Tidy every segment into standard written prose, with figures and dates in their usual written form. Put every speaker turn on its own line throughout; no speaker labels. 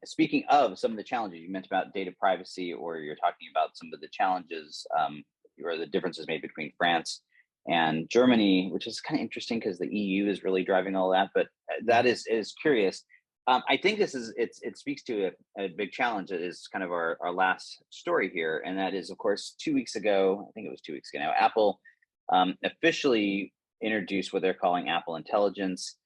speaking of some of the challenges you mentioned about data privacy, or you're talking about some of the challenges or the differences made between France and Germany, which is kind of interesting because the EU is really driving all that. But that is curious. I think it speaks to a big challenge that is kind of our last story here, and that is, of course, 2 weeks ago. I think it was 2 weeks ago now. Apple officially introduced what they're calling Apple Intelligence.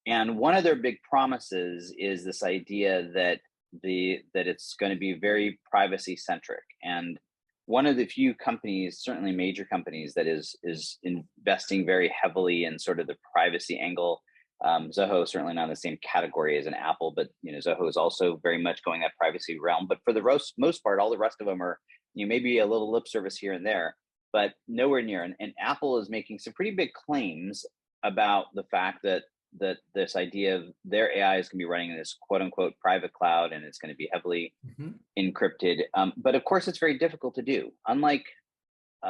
And one of their big promises is this idea that it's going to be very privacy centric. And one of the few companies, certainly major companies, that is investing very heavily in sort of the privacy angle. Zoho certainly not in the same category as an Apple, but Zoho is also very much going that privacy realm. But for the most part, all the rest of them are maybe a little lip service here and there, but nowhere near. And Apple is making some pretty big claims about the fact that this idea of their AI is going to be running in this quote unquote private cloud, and it's going to be heavily encrypted. But of course, it's very difficult to do. Unlike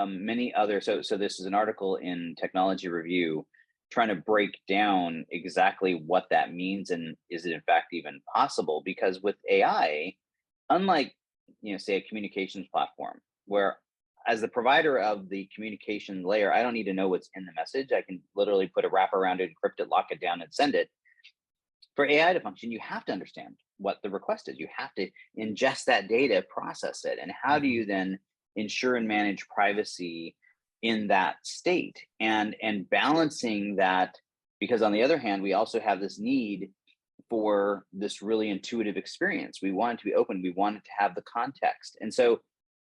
many other, so this is an article in Technology Review trying to break down exactly what that means, and is it in fact even possible? Because with AI, unlike say a communications platform, where as the provider of the communication layer, I don't need to know what's in the message. I can literally put a wrap around it, encrypt it, lock it down, and send it. For AI to function, you have to understand what the request is. You have to ingest that data, process it. And how do you then ensure and manage privacy in that state? And balancing that, because on the other hand, we also have this need for this really intuitive experience. We want it to be open. We want it to have the context. And so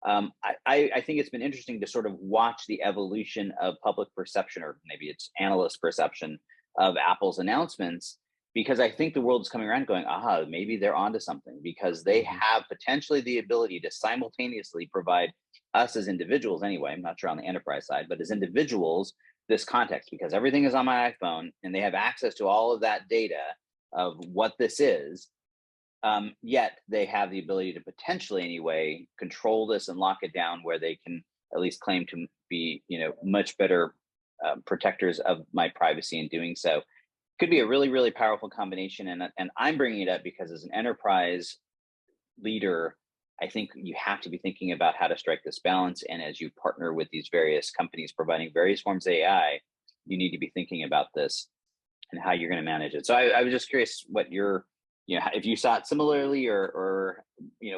I think it's been interesting to sort of watch the evolution of public perception, or maybe it's analyst perception, of Apple's announcements, because I think the world is coming around going, aha, maybe they're onto something, because they have potentially the ability to simultaneously provide us as individuals anyway, I'm not sure on the enterprise side, but as individuals, this context, because everything is on my iPhone and they have access to all of that data of what this is. Yet they have the ability to potentially anyway control this and lock it down, where they can at least claim to be much better protectors of my privacy in doing so. Could be a really, really powerful combination. And I'm bringing it up because as an enterprise leader, I think you have to be thinking about how to strike this balance. And as you partner with these various companies providing various forms of AI, you need to be thinking about this and how you're going to manage it. So I was just curious what your if you saw it similarly, or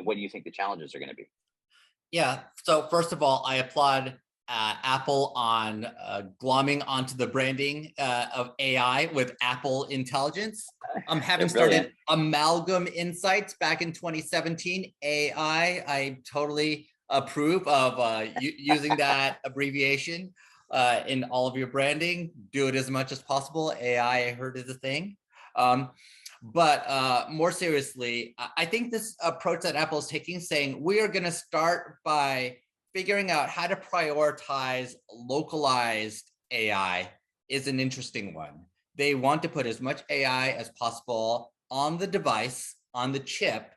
what do you think the challenges are going to be?
Yeah. So first of all, I applaud Apple on glomming onto the branding of AI with Apple Intelligence. Having started Amalgam Insights back in 2017, AI, I totally approve of using that abbreviation in all of your branding. Do it as much as possible. AI, I heard, is a thing. But more seriously, I think this approach that Apple is taking, saying we are going to start by figuring out how to prioritize localized AI, is an interesting one. They want to put as much AI as possible on the device, on the chip,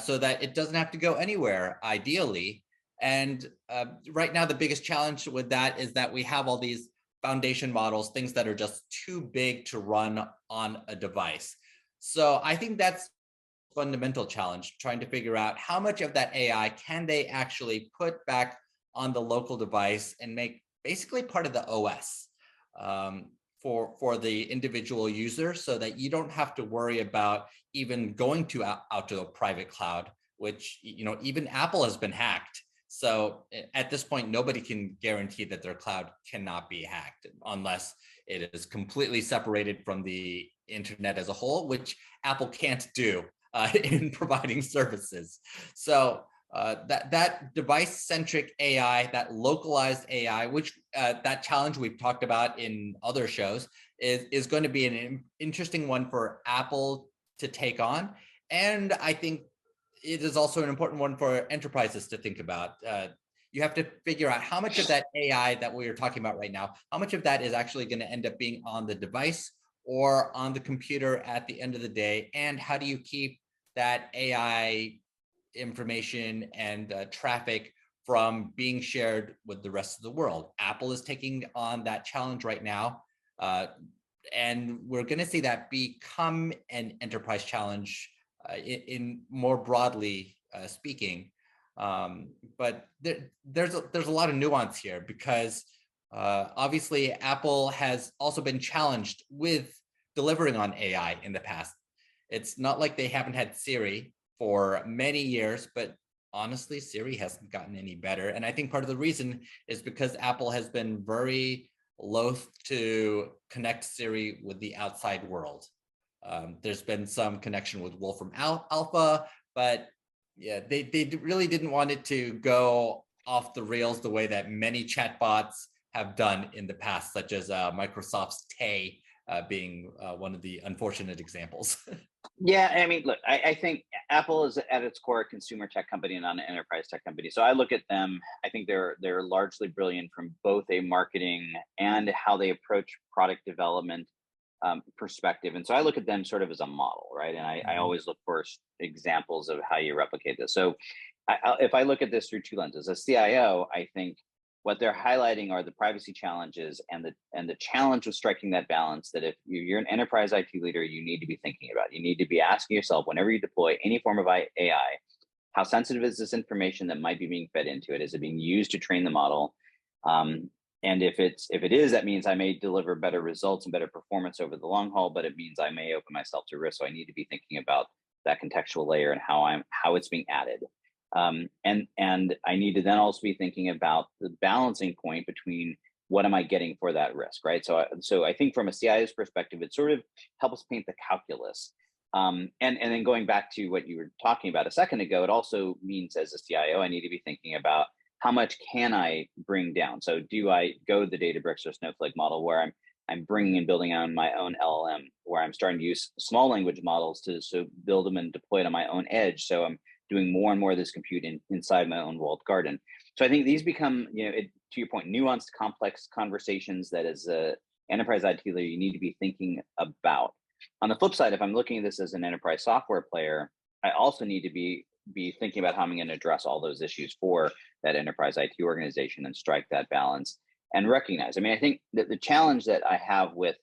so that it doesn't have to go anywhere, ideally. And right now, the biggest challenge with that is that we have all these foundation models, things that are just too big to run on a device. So I think that's a fundamental challenge, trying to figure out how much of that AI can they actually put back on the local device and make basically part of the OS for the individual user, so that you don't have to worry about even going out to a private cloud, which even Apple has been hacked. So at this point, nobody can guarantee that their cloud cannot be hacked unless it is completely separated from the internet as a whole, which Apple can't do in providing services. So that device-centric AI, that localized AI, which that challenge we've talked about in other shows, is going to be an interesting one for Apple to take on. And I think it is also an important one for enterprises to think about. You have to figure out how much of that AI that we are talking about right now, how much of that is actually going to end up being on the device or on the computer at the end of the day, and how do you keep that AI information and traffic from being shared with the rest of the world? Apple is taking on that challenge right now, and we're going to see that become an enterprise challenge in more broadly speaking. But there's a lot of nuance here because obviously Apple has also been challenged with delivering on AI in the past. It's not like they haven't had Siri for many years, but honestly, Siri hasn't gotten any better. And I think part of the reason is because Apple has been very loath to connect Siri with the outside world. There's been some connection with Wolfram Alpha, but yeah, they really didn't want it to go off the rails the way that many chatbots have done in the past, such as Microsoft's Tay being one of the unfortunate examples.
Yeah, I mean, look, I think Apple is at its core a consumer tech company and not an enterprise tech company. So I look at them, I think they're largely brilliant from both a marketing and how they approach product development perspective. And so I look at them sort of as a model, right? And I always look for examples of how you replicate this. So if I look at this through two lenses, as CIO, I think what they're highlighting are the privacy challenges and the challenge of striking that balance that if you're an enterprise IT leader, you need to be thinking about. You need to be asking yourself whenever you deploy any form of AI, how sensitive is this information that might be being fed into it? Is it being used to train the model? And if it is, that means I may deliver better results and better performance over the long haul, but it means I may open myself to risk. So I need to be thinking about that contextual layer and how it's being added. And I need to then also be thinking about the balancing point between what am I getting for that risk, right? So I think from a CIO's perspective, it sort of helps paint the calculus. And then going back to what you were talking about a second ago, it also means as a CIO, I need to be thinking about how much can I bring down? So do I go the Databricks or Snowflake model where I'm bringing and building on my own LLM, where I'm starting to use small language models to build them and deploy it on my own edge. So I'm doing more and more of this compute inside my own walled garden. So I think these become, to your point, nuanced, complex conversations that as a enterprise IT leader, you need to be thinking about. On the flip side, if I'm looking at this as an enterprise software player, I also need to be thinking about how I'm going to address all those issues for that enterprise IT organization and strike that balance and recognize. I mean, I think that the challenge that I have with,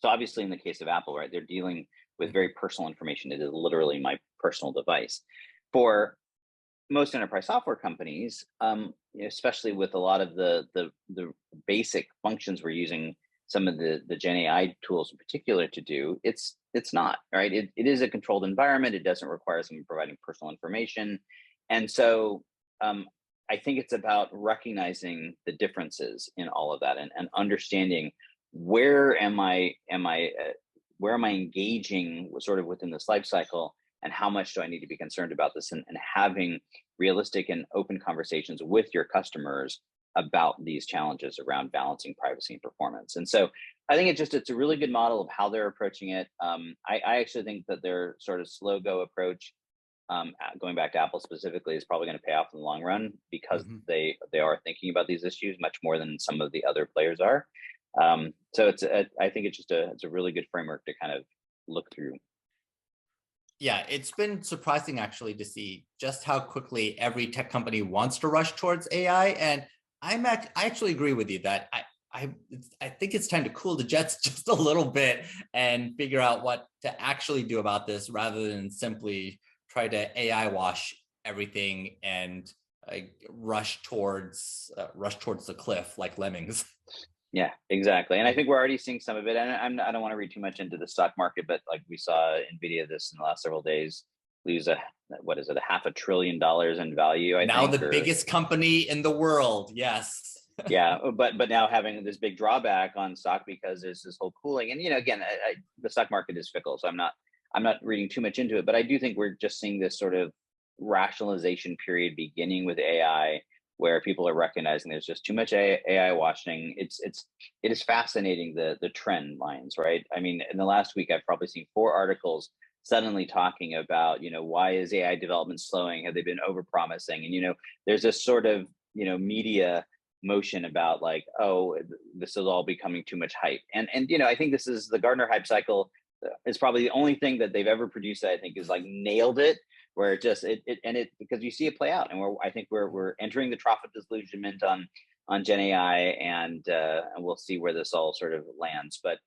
so obviously in the case of Apple, right, they're dealing with very personal information. It is literally my personal device. For most enterprise software companies, especially with a lot of the basic functions we're using some of the Gen AI tools in particular to do, it's not, right? It is a controlled environment. It doesn't require someone providing personal information. And so I think it's about recognizing the differences in all of that and understanding where am I engaging sort of within this life cycle, and how much do I need to be concerned about this, and having realistic and open conversations with your customers about these challenges around balancing privacy and performance. And so I think it's a really good model of how they're approaching it. I actually think that their sort of slow go approach, going back to Apple specifically, is probably going to pay off in the long run because they are thinking about these issues much more than some of the other players are. So I think it's a really good framework to kind of look through.
Yeah, it's been surprising actually to see just how quickly every tech company wants to rush towards AI. And I actually agree with you that I think it's time to cool the jets just a little bit and figure out what to actually do about this rather than simply try to AI wash everything and rush towards the cliff like lemmings.
Yeah, exactly. And I think we're already seeing some of it. And I don't want to read too much into the stock market, but like we saw NVIDIA this in the last several days lose $500 billion in value.
Now the biggest company in the world. Yes.
Yeah, but now having this big drawback on stock because there's this whole cooling. And again, the stock market is fickle, so I'm not reading too much into it. But I do think we're just seeing this sort of rationalization period beginning with AI, where people are recognizing there's just too much AI washing. It is fascinating the trend lines, right? I mean, in the last week, I've probably seen 4 articles suddenly talking about, why is AI development slowing? Have they been overpromising? And there's this sort of media motion about like, oh, this is all becoming too much hype. And I think this is the Gartner hype cycle. It's probably the only thing that they've ever produced that I think is like nailed it, where it just because you see it play out, and I think we're entering the trough of disillusionment on Gen AI, and we'll see where this all sort of lands. But